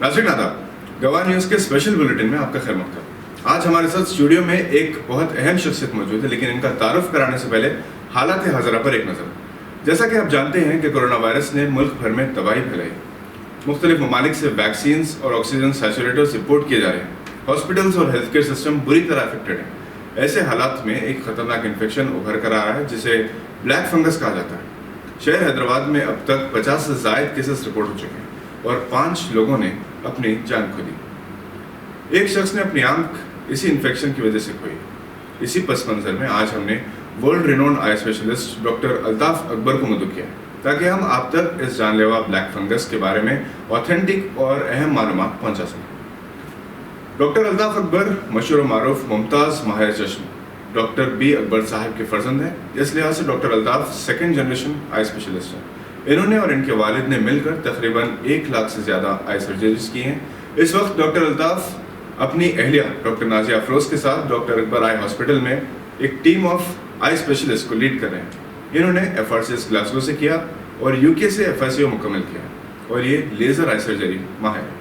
नाज़रीन आदाब, गवाह न्यूज़ के स्पेशल बुलेटिन में आपका खैर मकदम। आज हमारे साथ स्टूडियो में एक बहुत अहम शख्सियत मौजूद है, लेकिन इनका तारुफ कराने से पहले हालात हाज़रा पर एक नज़र। जैसा कि आप जानते हैं कि कोरोना वायरस ने मुल्क भर में तबाही फैलाई। मुख्तलिफ ममालिक से वैक्सीन और ऑक्सीजन सैचुरेटर्स रिपोर्ट किए जा रहे हैं। हॉस्पिटल्स और हेल्थ केयर सिस्टम बुरी तरह अफेक्टेड है। ऐसे हालात में एक खतरनाक इन्फेक्शन उभर कर आ रहा है जिसे ब्लैक फंगस कहा जाता है। शहर हैदराबाद में अब तक 50 से ज़ायद केसेस रिपोर्ट हो चुके हैं और 5 लोगों ने अपनी जान खो दी। एक शख्स ने अपनी आंख इसी इन्फेक्शन की वजह से खोई। इसी पस मंजर में आज हमने world renowned eye specialist doctor Altaf Akbar को मदऊ किया ताकि हम आप तक इस जानलेवा ब्लैक फंगस के बारे में ऑथेंटिक और अहम मालूमात पहुंचा सकें। डॉक्टर अल्ताफ अकबर मशहूर मारूफ मुमताज़ माहिर चश्म डॉक्टर बी अकबर साहब के फर्जंद हैं। इस लिहाज से doctor Altaf second generation eye specialist हैं। इन्होंने और इनके वालिद ने मिलकर तकरीबन 1 लाख से ज़्यादा आई सर्जरीज की हैं। इस वक्त डॉक्टर अल्ताफ अपनी अहलिया डॉक्टर नाजिया अफरोज़ के साथ डॉक्टर अकबर आई हॉस्पिटल में एक टीम ऑफ आई स्पेशलिस्ट को लीड कर रहे हैं। इन्होंने FRCS ग्लासगो से किया और UK से FSO मुकम्मल किया और ये लेज़र आई सर्जरी माहिर है।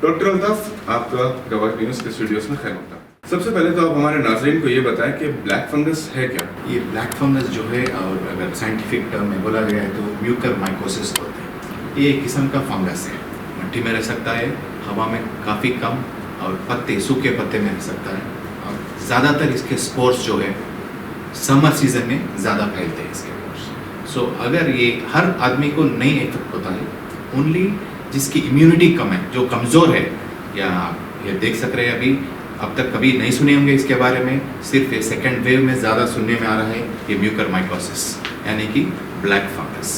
डॉक्टर अल्ताफ, आपका गवाह न्यूज़ के स्टूडियोज़ में खैर मकदम। सबसे पहले तो आप हमारे नाज़रीन को ये बताएं कि ब्लैक फंगस है क्या? ये ब्लैक फंगस जो है, और अगर साइंटिफिक टर्म में बोला गया है तो म्यूकरमाइकोसिस बोलते हैं। ये एक किस्म का फंगस है। मिट्टी में रह सकता है, हवा में काफ़ी कम, और पत्ते, सूखे पत्ते में रह सकता है। और ज़्यादातर इसके स्पोर्स जो है समर सीजन में ज़्यादा फैलते हैं इसके स्पोर्स। सो अगर ये हर आदमी को नहीं इफेक्ट होता है, ओनली जिसकी इम्यूनिटी कम है, जो कमज़ोर है, या ये देख सक रहे हैं अभी अब तक कभी नहीं सुने होंगे इसके बारे में, सिर्फ ये सेकेंड वेव में ज़्यादा सुनने में आ रहा है ये म्यूकरमाइकोसिस यानी कि ब्लैक फंगस।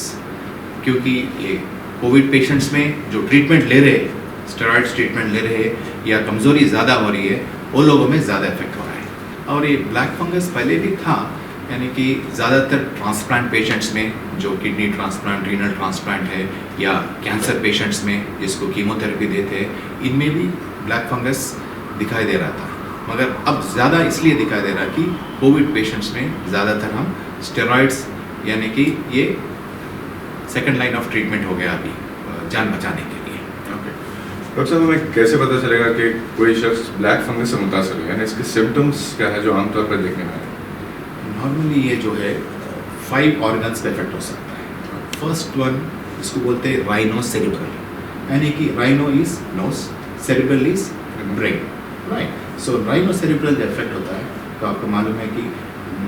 क्योंकि ये कोविड पेशेंट्स में जो ट्रीटमेंट ले रहे हैं, स्टेरॉइड्स ट्रीटमेंट ले रहे हैं, या कमज़ोरी ज़्यादा हो रही है, वो लोगों में ज़्यादा इफेक्ट हो रहा है। और ये ब्लैक फंगस पहले भी था, यानी कि ज़्यादातर ट्रांसप्लांट पेशेंट्स में, जो किडनी ट्रांसप्लांट, रीनल ट्रांसप्लांट है, या कैंसर पेशेंट्स में जिसको कीमोथेरेपी देते हैं, इनमें भी ब्लैक फंगस दिखाई दे रहा था। मगर अब ज़्यादा इसलिए दिखाई दे रहा कि कोविड पेशेंट्स में ज़्यादातर हम स्टेरॉइड्स, यानी कि ये सेकंड लाइन ऑफ ट्रीटमेंट हो गया अभी जान बचाने के लिए। डॉक्टर साहब, हमें कैसे पता चलेगा कि कोई शख्स ब्लैक फंगस से मुतासर है, यानी इसके सिम्टम्स क्या है जो आमतौर पर देखने में आए? नॉर्मली ये जो है 5 ऑर्गन्स पे इफेक्ट हो सकता है। फर्स्ट वन इसको बोलते हैं राइनो सेरिब्रल, यानी कि rhino is nose, cerebral is brain, right. So rhino cerebral जब इफेक्ट होता है तो आपको मालूम है कि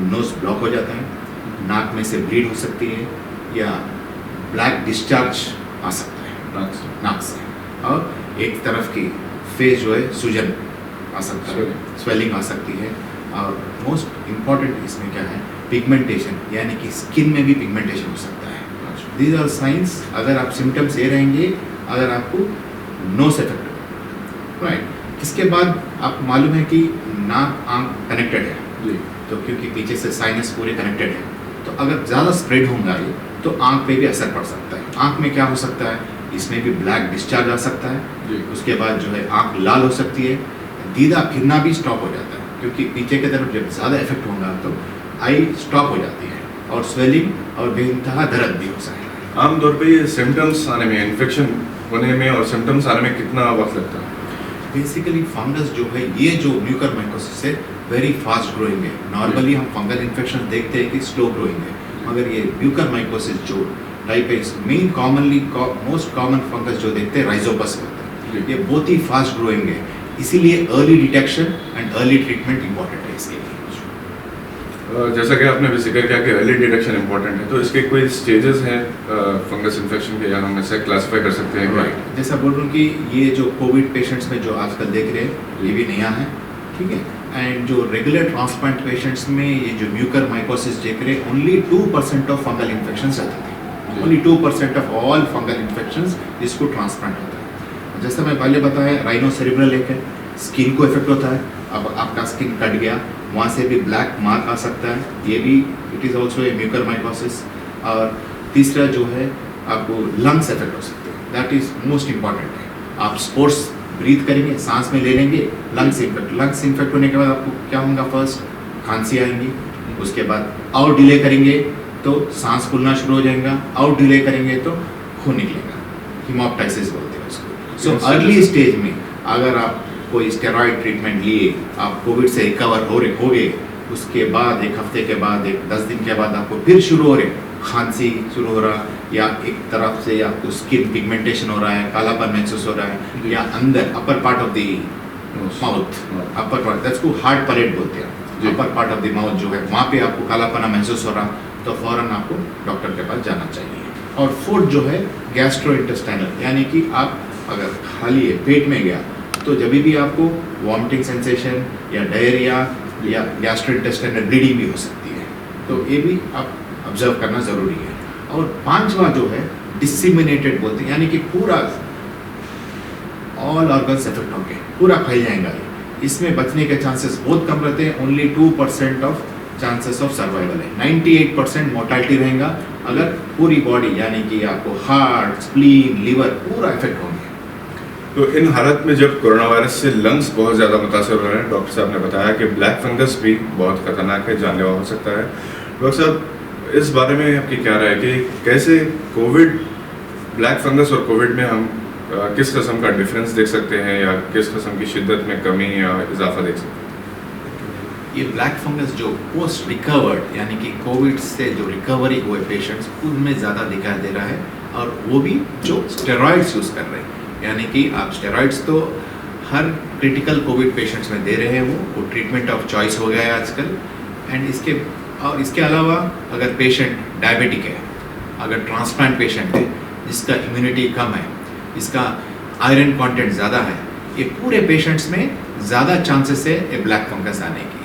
नोज ब्लॉक हो जाता है, नाक में से ब्लीड हो सकती है, या ब्लैक डिस्चार्ज आ सकता है नाक से, और एक तरफ की फेस जो है सूजन आ सकता है, स्वेलिंग आ सकती है। और मोस्ट इम्पॉर्टेंट इसमें क्या है, पिगमेंटेशन, यानी कि स्किन में भी पिगमेंटेशन हो सकता है। These are science. अगर आप सिम्टम्स ये रहेंगे अगर आपको नोज इफेक्ट हो, राइट। इसके बाद आपको मालूम है कि नाक आँख कनेक्टेड है जी, तो क्योंकि पीछे से साइनस पूरे कनेक्टेड है, तो अगर ज़्यादा स्प्रेड होगा ये तो आँख पे भी असर पड़ सकता है। आँख में क्या हो सकता है, इसमें भी ब्लैक डिस्चार्ज आ सकता है जी। उसके बाद जो है आँख लाल हो सकती है, दीदा फिरना भी स्टॉप हो जाता है, क्योंकि पीछे की तरफ जब ज़्यादा इफेक्ट होगा तो आई स्टॉप हो जाती है, और स्वेलिंग और बेइंतहा दर्द भी हो सकता है। आमतौर पर ये सिम्टम्स आने में, इन्फेक्शन होने में और सिम्टम्स आने में कितना वक्त लगता है? बेसिकली फंगस जो है, ये जो म्यूकरमाइकोसिस है, वेरी फास्ट ग्रोइंग है। नॉर्मली हम फंगल इन्फेक्शन देखते हैं कि स्लो ग्रोइंग है, मगर ये म्यूकरमाइकोसिस जो टाइप है, main commonly most common fungus जो देखते हैं राइजोपस होता है, ये बहुत ही फास्ट ग्रोइंग है। इसीलिए early detection and early treatment important है इसके लिए। जैसा कि आपने भी जिक्र किया कि अर्ली डिटेक्शन इंपॉर्टेंट है, तो इसके कोई स्टेजेस हैं फंगस इन्फेक्शन के, या हम इसे क्लासिफाई कर सकते हैं? राइट, जैसा बोल रहा हूँ कि ये जो कोविड पेशेंट्स में जो आजकल देख रहे हैं, ये भी नया है, ठीक है। एंड जो रेगुलर ट्रांसप्लांट पेशेंट्स में ये जो म्यूकरमाइकोसिस देख रहे हैं, ओनली 2% ऑफ फंगल इन्फेक्शंस रहते थे। Only 2% of all fungal infections इसको ट्रांसप्लांट होता है। जैसा मैं पहले बताया, राइनो सेरिब्रल एक है, स्किन को इफेक्ट होता है। अब आपका स्किन कट गया, वहाँ से भी ब्लैक मार्क आ सकता है, ये भी it is also a mucormycosis. और तीसरा जो है, आपको लंग्स इफेक्ट हो सकते हैं, दैट इज़ मोस्ट इम्पॉर्टेंट है। आप स्पोर्ट्स ब्रीथ करेंगे, सांस में ले लेंगे, लंग्स इन्फेक्ट होने के बाद आपको क्या होगा, फर्स्ट खांसी आएंगी, उसके बाद और डिले करेंगे तो सांस फूलना शुरू हो जाएगा, और डिले करेंगे तो खून निकलेगा, हीमोप्टाइसिस बोलते हैं उसको। सो Yes, अर्ली yes. स्टेज में अगर आप कोई स्टेरॉइड ट्रीटमेंट लिए, आप कोविड से रिकवर हो गए, उसके बाद एक हफ्ते के बाद, एक 10 दिन के बाद आपको फिर शुरू हो रहे खांसी शुरू हो रहा, या एक तरफ से आपको स्किन पिगमेंटेशन हो रहा है, कालापन महसूस हो रहा है, या अंदर upper part of the mouth, upper part, that's को हार्ड पैलेट बोलते हैं, upper part of the mouth जो है वहाँ पे आपको कालापना महसूस हो रहा, तो फौरन आपको डॉक्टर के पास जाना चाहिए। और फूड जो है गैस्ट्रोइंटेस्टाइनल, यानी कि आप अगर खाली है पेट में गया तो जब भी आपको वॉमिटिंग सेंसेशन या डायरिया या गैस्ट्रोइंटेस्टाइनल ब्लीडिंग भी हो सकती है, तो ये भी आप ऑब्जर्व करना ज़रूरी है। और पांचवा जो है डिसिमिनेटेड बोलते हैं, यानी कि पूरा ऑल ऑर्गन्स इफेक्ट होंगे, पूरा फैल जाएगा। इसमें बचने के चांसेस बहुत कम रहते हैं, only 2% of chances of survival है, 98% मोर्टालिटी रहेगा अगर पूरी बॉडी, यानी कि आपको हार्ट, स्प्लीन, लिवर पूरा इफेक्ट होंगे। तो इन हालत में जब कोरोना वायरस से लंग्स बहुत ज़्यादा मुतासर हो रहे हैं, डॉक्टर साहब ने बताया कि ब्लैक फंगस भी बहुत खतरनाक है, जानलेवा हो सकता है। डॉक्टर साहब, इस बारे में आपकी क्या राय है कि कैसे कोविड, ब्लैक फंगस और कोविड में हम किस किस्म का डिफरेंस देख सकते हैं, या किस किस्म की शिद्दत में कमी या इजाफा देख सकते हैं? ये ब्लैक फंगस जो पोस्ट रिकवर्ड, यानी कि कोविड से जो रिकवरी हुए पेशेंट्स, उनमें ज़्यादा दिखाई दे रहा है, और वो भी जो स्टेरॉइड्स यूज़ कर रहे हैं, यानी कि आप स्टेरॉइड्स तो हर क्रिटिकल कोविड पेशेंट्स में दे रहे हैं, वो ट्रीटमेंट ऑफ चॉइस हो गया है आजकल। एंड इसके अलावा अगर पेशेंट डायबिटिक है, अगर ट्रांसप्लांट पेशेंट है जिसका इम्यूनिटी कम है, इसका आयरन कंटेंट ज़्यादा है, ये पूरे पेशेंट्स में ज़्यादा चांसेस है ये ब्लैक फंगस आने की।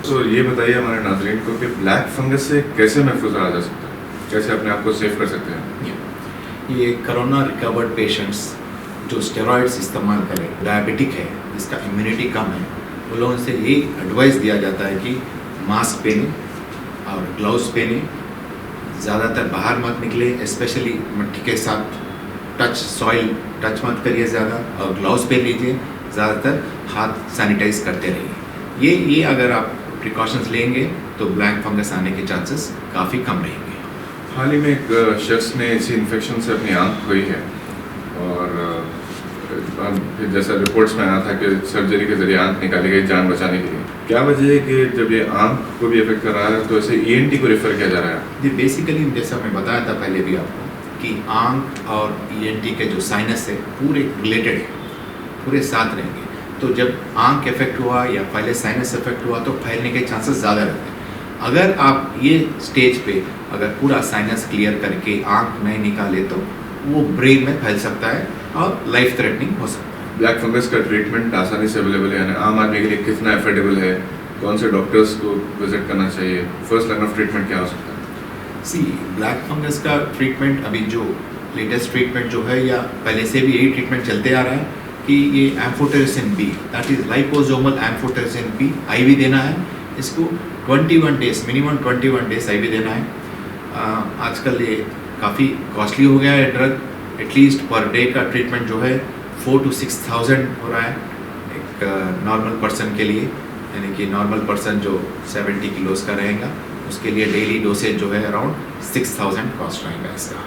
तो ये बताइए हमारे नाज़रीन को कि ब्लैक फंगस से कैसे महफूज रहा जा सकता है, कैसे अपने आप को सेव कर सकते हैं? ये कोरोना रिकवर्ड पेशेंट्स जो स्टेरॉइड्स इस्तेमाल करें, डायबिटिक है, जिसका इम्यूनिटी कम है, उन लोगों से ये एडवाइस दिया जाता है कि मास्क पहने और ग्लव्स पहने, ज़्यादातर बाहर मत निकले, स्पेशली मिट्टी के साथ सॉइल टच मत करिए ज़्यादा, और ग्लव्स पहन लीजिए, ज़्यादातर हाथ सैनिटाइज करते रहिए। ये अगर आप प्रिकॉशंस लेंगे तो ब्लैक फंगस आने के चांसेस काफ़ी कम रहेंगे। हाल ही में एक शख्स ने इसी इन्फेक्शन से अपनी आंख खोई है, और फिर जैसा रिपोर्ट्स में आया था कि सर्जरी के जरिए आंख निकाली गई जान बचाने के लिए। क्या वजह है कि जब ये आंख को भी इफेक्ट कर रहा है तो ऐसे ईएनटी को रेफर किया जा रहा है? जी, बेसिकली जैसा मैं बताया था पहले भी आपको कि आंख और ईएनटी के जो साइनस है पूरे रिलेटेड है, पूरे साथ रहेंगे। तो जब आंख इफेक्ट हुआ या पहले साइनस इफेक्ट हुआ तो फैलने के चांसेस ज़्यादा रहते हैं। अगर आप ये स्टेज पे अगर पूरा साइनस क्लियर करके आंख नहीं निकाले तो वो ब्रेन में फैल सकता है और लाइफ थ्रेटनिंग हो सकता है। ब्लैक फंगस का ट्रीटमेंट आसानी से अवेलेबल है, यानी आम आदमी के लिए कितना एफोर्डेबल है, कौन से डॉक्टर्स को विजिट करना चाहिए, फर्स्ट लाइन ऑफ ट्रीटमेंट क्या हो सकता है? सी, ब्लैक फंगस का ट्रीटमेंट अभी जो लेटेस्ट ट्रीटमेंट जो है, या पहले से भी यही ट्रीटमेंट चलते आ रहा है कि ये amphotericin B, that is liposomal amphotericin B IV देना है। इसको 21 डेज, मिनिमम 21 डेज आईवी देना है। आजकल ये काफ़ी कॉस्टली हो गया है ड्रग, एटलीस्ट पर डे का ट्रीटमेंट जो है 4,000 to 6,000 हो रहा है एक नॉर्मल पर्सन के लिए, यानी कि नॉर्मल पर्सन जो 70 किलोज का रहेगा उसके लिए डेली डोसेज जो है अराउंड 6,000 कॉस्ट रहेगा इसका।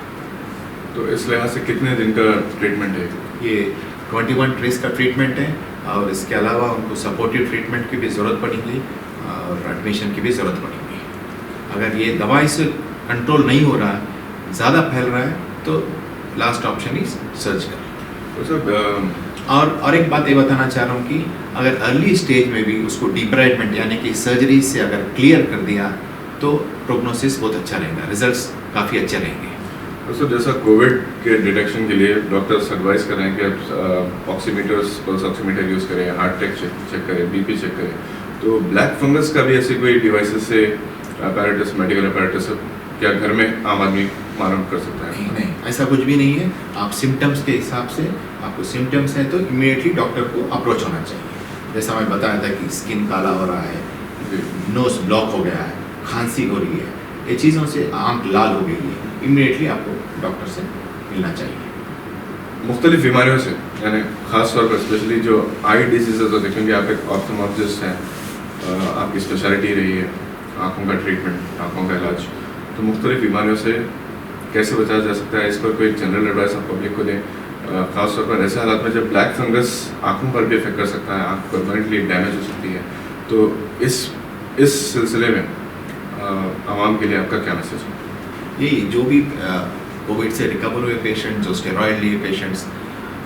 तो इस लिहाज से कितने दिन का ट्रीटमेंट है? ये 21 डेज का ट्रीटमेंट है, और इसके अलावा उनको सपोर्टिव ट्रीटमेंट की भी ज़रूरत पड़ेगी और एडमिशन की भी ज़रूरत पड़ेगी। अगर ये दवाई से कंट्रोल नहीं हो रहा है, ज़्यादा फैल रहा है, तो लास्ट ऑप्शन इज सर्जिकल। तो सर और एक बात ये बताना चाह रहा हूँ कि अगर अर्ली स्टेज में भी उसको डिब्राइडमेंट यानी कि सर्जरी से अगर क्लियर कर दिया तो प्रोग्नोसिस बहुत अच्छा रहेगा, रिजल्ट्स काफ़ी अच्छे रहेंगे। तो सर जैसा कोविड के डिटेक्शन के लिए डॉक्टर्स एडवाइस कर रहे हैं कि आप ऑक्सीमीटर्स, पल्स ऑक्सीमीटर यूज़ करें, हार्ट चेक करें, बीपी चेक करें, तो ब्लैक फंगस का भी ऐसी कोई डिवाइसेस से अपैरेटस, मेडिकल अपैरेटस क्या घर में आम आदमी मालूम कर सकता है? नहीं, ऐसा कुछ भी नहीं है। आप सिम्टम्स के हिसाब से, आपको सिम्टम्स हैं तो इमीडिएटली डॉक्टर को अप्रोच होना चाहिए। जैसा मैं बताया था कि स्किन काला हो रहा है, नोज ब्लॉक हो गया है, खांसी हो रही है, ये चीज़ों से आंख लाल हो गई है, इमीडिएटली आपको डॉक्टर से मिलना चाहिए। मुख्तलिफ बीमारियों से, यानी ख़ास तौर पर स्पेशली जो आई डिजीज़ होते हैं, क्योंकि आप एक ऑप्थोमोलॉजिस्ट हैं, आपकी स्पेशलिटी रही है आँखों का ट्रीटमेंट, आँखों का इलाज, तो मुख्तलिफ बीमारियों से कैसे बचाया जा सकता है, इस पर कोई जनरल एडवाइस आप पब्लिक को दें खासतौर पर ऐसे हालात में जब ब्लैक फंगस आँखों पर भी इफेक्ट कर सकता है, आँख परमानेंटली डैमेज हो सकती है, तो इस सिलसिले में आवाम के लिए आपका क्या मैसेज है? ये जो भी कोविड से रिकवर हुए पेशेंट, जो स्टेरॉयड लिए पेशेंट्स,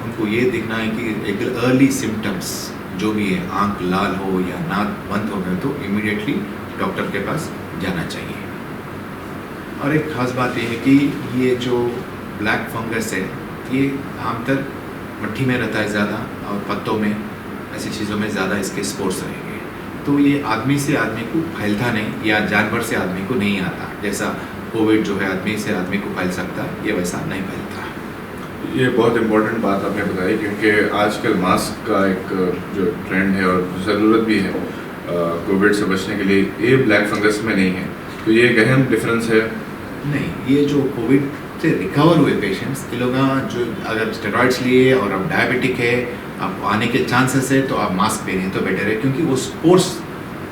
उनको ये देखना है कि एक अर्ली सिम्टम्स जो भी है, आंख लाल हो या नाक बंद हो गए, तो इमीडिएटली डॉक्टर के पास जाना चाहिए। और एक खास बात ये है कि ये जो ब्लैक फंगस है, ये आमतौर मट्ठी में रहता है ज़्यादा, और पत्तों में, ऐसी चीज़ों में ज़्यादा इसके स्पोर्स रहेंगे। तो ये आदमी से आदमी को फैलता नहीं, या जानवर से आदमी को नहीं आता। जैसा कोविड जो है आदमी से आदमी को फैल सकता है, ये वैसा नहीं फैलता। ये बहुत इम्पोर्टेंट बात आपने बताई, क्योंकि आजकल मास्क का एक जो ट्रेंड है और ज़रूरत भी है कोविड से बचने के लिए, ये ब्लैक फंगस में नहीं है। तो ये एक अहम डिफरेंस है। नहीं, ये जो कोविड से रिकवर हुए पेशेंट्स, ये लोग जो अगर स्टेरॉइड्स लिए और अब डायबिटिक है, आपको आने के चांसेस है, तो आप मास्क पहनें तो बेटर है, क्योंकि वो स्पोर्स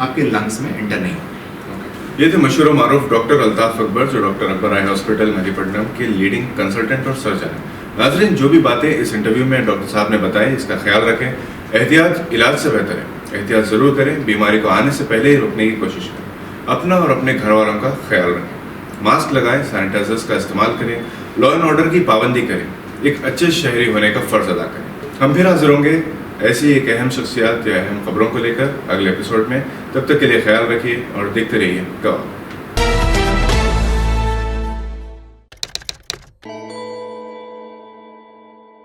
आपके लंग्स में एंटर नहीं होते। ये थे मशहूर मारूफ डॉक्टर अल्ताफ अकबर, जो doctor Akbar eye hospital Mehdipatnam के लीडिंग कंसल्टेंट और सर्जन हैं। नाज़रीन, जो भी बातें इस इंटरव्यू में डॉक्टर साहब ने बताई, इसका ख्याल रखें। एहतियात इलाज से बेहतर है, एहतियात ज़रूर करें। बीमारी को आने से पहले ही रोकने की कोशिश करें। अपना और अपने घर वालों का ख्याल रखें। मास्क लगाएं, सैनिटाइजर्स का इस्तेमाल करें, लॉ एंड ऑर्डर की पाबंदी करें, एक अच्छे शहरी होने का फ़र्ज़ अदा करें। हम फिर हाजिर होंगे ऐसी एक अहम शख्सियात या अहम खबरों को लेकर अगले एपिसोड में। तब तक के लिए ख्याल रखिए और देखते रहिए गवाह।